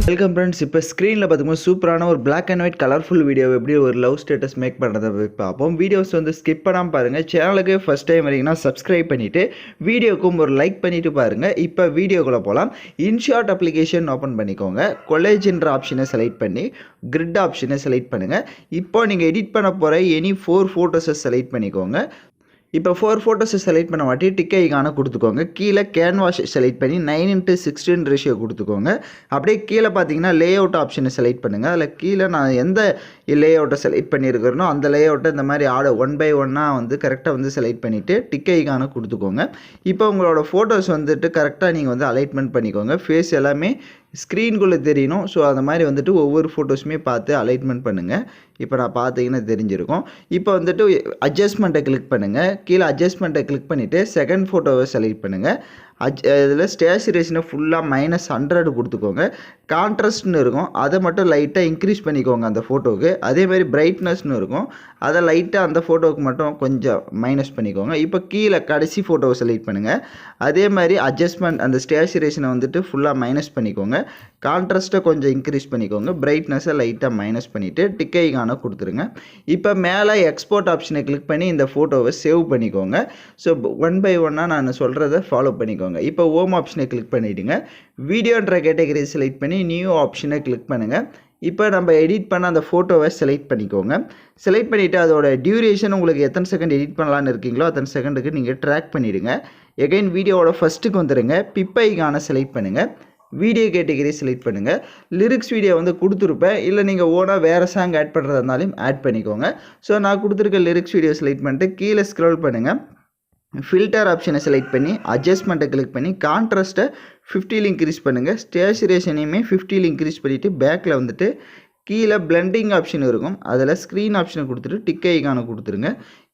Welcome friends. இப்போ ஸ்க்ரீனில் பார்த்துக்கும்போது சூப்பரான ஒரு black and white colourful video எப்படி ஒரு லவ் ஸ்டேட்டஸ் மேக் பண்ணுறதை பார்ப்போம். வீடியோஸ் வந்து ஸ்கிப் பண்ணாமல் பாருங்கள். சேனலுக்கு ஃபஸ்ட் டைம் வரீங்கன்னா சப்ஸ்கிரைப் பண்ணிவிட்டு வீடியோக்கும் ஒரு லைக் பண்ணிவிட்டு பாருங்கள். இப்போ வீடியோக்குள்ளே போகலாம். இன்ஷாட் அப்ளிகேஷன் ஓப்பன் பண்ணிக்கோங்க. கொலேஜ்ன்ற ஆப்ஷனை செலக்ட் பண்ணி கிரிட் ஆப்ஷனை செலக்ட் பண்ணுங்கள். இப்போ நீங்கள் எடிட் பண்ண போகிற எனி 4 ஃபோட்டோஸை செலக்ட் பண்ணிக்கோங்க. இப்போ 4 ஃபோட்டோஸை செலக்ட் பண்ண வாட்டி டிக் ஐகானை கொடுத்துக்கோங்க. கீழே கேன்வாஸ் செலக்ட் பண்ணி 9:16 ரேஷியோ கொடுத்துக்கோங்க. அப்படியே கீழே பார்த்தீங்கன்னா லே அவுட் ஆப்ஷனை செலக்ட் பண்ணுங்கள். அதில் கீழே நான் எந்த லே அவுட்டை செலக்ட் பண்ணியிருக்கிறனோ அந்த லே அவுட்டை இந்த மாதிரி ஆர்டர் 1 by 1 வந்து கரெக்டாக வந்து செலக்ட் பண்ணிவிட்டு டிக் ஐகானை கொடுத்துக்கோங்க. இப்போ உங்களோட ஃபோட்டோஸ் வந்துட்டு கரெக்டாக நீங்கள் வந்து அலைட்மெண்ட் பண்ணிக்கோங்க. ஃபேஸ் எல்லாமே ஸ்க்ரீனுக்குள்ளே தெரியணும். ஸோ அந்த மாதிரி வந்துட்டு ஒவ்வொரு ஃபோட்டோஸுமே பார்த்து அலைட்மெண்ட் பண்ணுங்கள். இப்போ நான் பார்த்தீங்கன்னா தெரிஞ்சிருக்கும். இப்போ வந்துட்டு அட்ஜஸ்ட்மெண்ட்டை கிளிக் பண்ணுங்கள். கீழே அட்ஜஸ்ட்மெண்ட்டை கிளிக் பண்ணிவிட்டு செகண்ட் ஃபோட்டோவை செலக்ட் பண்ணுங்கள். இதில் ஸ்டேச்சுரேஷனை ஃபுல்லாக -100 கொடுத்துக்கோங்க. கான்ட்ராஸ்ட்னு இருக்கும், அதை மட்டும் லைட்டாக இன்க்ரீஸ் பண்ணிக்கோங்க அந்த ஃபோட்டோவுக்கு. அதேமாதிரி பிரைட்னஸ்னு இருக்கும், அதை லைட்டாக அந்த ஃபோட்டோவுக்கு மட்டும் கொஞ்சம் மைனஸ் பண்ணிக்கோங்க. இப்போ கீழே கடைசி ஃபோட்டோவை செலக்ட் பண்ணுங்கள். அதே மாதிரி அட்ஜஸ்ட்மெண்ட் அந்த ஸ்டேச்சுரேஷனை வந்துட்டு ஃபுல்லாக மைனஸ் பண்ணிக்கோங்க. கான்ட்ராஸ்ட்டை கொஞ்சம் இன்க்ரீஸ் பண்ணிக்கோங்க. பிரைட்னஸை லைட்டாக மைனஸ் பண்ணிவிட்டு டிக் ஐகானை கொடுத்துருங்க. இப்போ மேலே எக்ஸ்போர்ட் ஆப்ஷனை கிளிக் பண்ணி இந்த ஃபோட்டோவை சேவ் பண்ணிக்கோங்க. ஸோ 1 by 1 நான் சொல்கிறத ஃபாலோ பண்ணிக்கோங்க. இப்போ ஹோம் ஆப்ஷனை கிளிக் பண்ணிவிடுங்க. வீடியோன்ற கேட்டகரி செலக்ட் பண்ணி நியூ ஆப்ஷனை கிளிக் பண்ணுங்கள். இப்போ நம்ம எடிட் பண்ண அந்த ஃபோட்டோவை செலக்ட் பண்ணிக்கோங்க. செலக்ட் பண்ணிவிட்டு அதோட டியூரேஷன் உங்களுக்கு எத்தனை செகண்ட் எடிட் பண்ணலான்னு இருக்கீங்களோ அத்தனை செகண்டுக்கு நீங்கள் ட்ராக் பண்ணிவிடுங்க. எகைன் வீடியோவோட ஃபஸ்ட்டுக்கு வந்துடுங்க. பிப் ஐகானை செலக்ட் பண்ணுங்கள். வீடியோ கேட்டகரி செலக்ட் பண்ணுங்கள். லிரிக்ஸ் வீடியோ வந்து கொடுத்துருப்பேன், இல்லை நீங்கள் ஓனாக வேறு சாங் ஆட் பண்ணுறதா இருந்தாலும் ஆட் பண்ணிக்கோங்க. ஸோ நான் கொடுத்துருக்க லிரிக்ஸ் வீடியோ செலக்ட் பண்ணிட்டு கீழே ஸ்க்ரோல் பண்ணுங்கள். ஃபில்டர் ஆப்ஷனை செலக்ட் பண்ணி அட்ஜஸ்ட்மெண்ட்டை கிளிக் பண்ணி கான்ட்ராஸ்ட்டை 50 இன்க்ரீஸ் பண்ணுங்கள். ஸ்டேச்சுரேஷனையுமே 50 இன்க்ரீஸ் பண்ணிவிட்டு பேக்கில் வந்துட்டு கீழே பிளெண்டிங் ஆப்ஷன் இருக்கும், அதில் ஸ்க்ரீன் ஆப்ஷனை கொடுத்துட்டு டிக் ஐகானை கொடுத்துருங்க.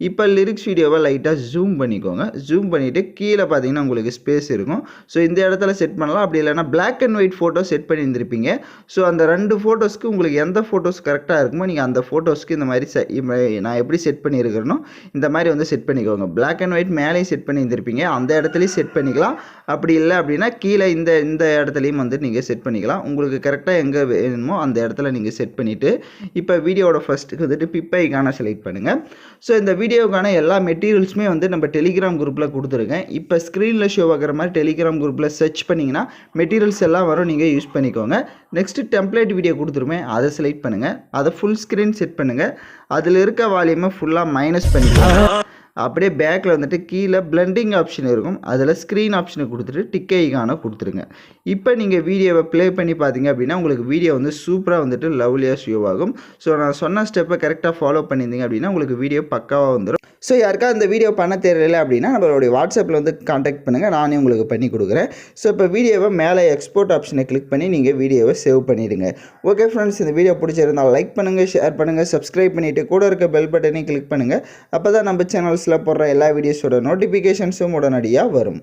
இப்போ லிரிக்ஸ் வீடியோவை லைட்டாக ஜூம் பண்ணிக்கோங்க. ஜூம் பண்ணிவிட்டு கீழே பார்த்தீங்கன்னா உங்களுக்கு ஸ்பேஸ் இருக்கும். ஸோ இந்த இடத்துல செட் பண்ணலாம். அப்படி இல்லைனா black and white photo set பண்ணியிருந்திருப்பீங்க. ஸோ அந்த 2 ஃபோட்டோஸ்க்கு உங்களுக்கு எந்த ஃபோட்டோஸ் கரெக்டாக இருக்குமோ நீங்கள் அந்த ஃபோட்டோஸ்க்கு இந்த மாதிரி நான் எப்படி செட் பண்ணியிருக்கிறேனோ இந்த மாதிரி வந்து செட் பண்ணிக்கோங்க. பிளாக் அண்ட் ஒயிட் மேலேயும் செட் பண்ணியிருந்திருப்பீங்க, அந்த இடத்துலையும் செட் பண்ணிக்கலாம். அப்படி இல்லை அப்படின்னா கீழே இந்த இடத்துலையும் வந்து நீங்கள் செட் பண்ணிக்கலாம். உங்களுக்கு கரெக்டாக எங்கே வேணுமோ அந்த இடத்துல நீங்கள் செட் பண்ணிவிட்டு இப்போ வீடியோவோட ஃபஸ்ட்டுக்கு வந்துட்டு பிப் ஐகானை செலக்ட் பண்ணுங்கள். ஸோ இந்த வீடியோக்கான எல்லா மெட்டீரியல்ஸுமே வந்து நம்ம டெலிகிராம் குரூப்பில் கொடுத்துருக்கேன். இப்போ ஸ்க்ரீனில் ஷோ ஆகிற மாதிரி டெலிகிராம் குரூப்பில் சர்ச் பண்ணிங்கன்னா மெட்டீரியல்ஸ் எல்லாம் வரும், நீங்கள் யூஸ் பண்ணிக்கோங்க. நெக்ஸ்ட்டு டெம்ப்ளேட் வீடியோ கொடுத்துருவேன், அதை செலக்ட் பண்ணுங்கள். அதை ஃபுல் ஸ்க்ரீன் செட் பண்ணுங்கள். அதில் இருக்க வால்யூமை ஃபுல்லாக மைனஸ் பண்ணிக்கோங்க. அப்படியே பேக்கில் வந்துட்டு கீழே பிளெண்டிங் ஆப்ஷன் இருக்கும், அதில் ஸ்க்ரீன் ஆப்ஷனை கொடுத்துட்டு டிக் ஐகானை கொடுத்துருங்க. இப்போ நீங்கள் வீடியோவை ப்ளே பண்ணி பார்த்தீங்க அப்படின்னா உங்களுக்கு வீடியோ வந்து சூப்பராக வந்துட்டு லவ்லியாக ஷோ ஆகும். ஸோ நான் சொன்ன ஸ்டெப்பை கரெக்டாக ஃபாலோ பண்ணியிருந்தீங்க அப்படின்னா உங்களுக்கு வீடியோ பக்காவாக வந்துடும். ஸோ யாருக்கா இந்த வீடியோ பண்ண தெரியல அப்படின்னா நம்மளுடைய வாட்ஸ்அப்பில் வந்து காண்டாக்ட் பண்ணுங்கள், நானே உங்களுக்கு பண்ணி கொடுக்குறேன். ஸோ இப்போ வீடியோவை மேலே எக்ஸ்போர்ட் ஆப்ஷனை கிளிக் பண்ணி நீங்கள் வீடியோவை சேவ் பண்ணிவிடுங்க. ஓகே ஃப்ரெண்ட்ஸ், இந்த வீடியோ பிடிச்சிருந்தால் லைக் பண்ணுங்கள், ஷேர் பண்ணுங்கள், சப்ஸ்கிரைப் பண்ணிவிட்டு கூட இருக்க பெல் பட்டனையும் கிளிக் பண்ணுங்கள். அப்போ தான் நம்ம சேனல்ஸில் போடுற எல்லா வீடியோஸோட நோட்டிஃபிகேஷன்ஸும் உடனடியாக வரும்.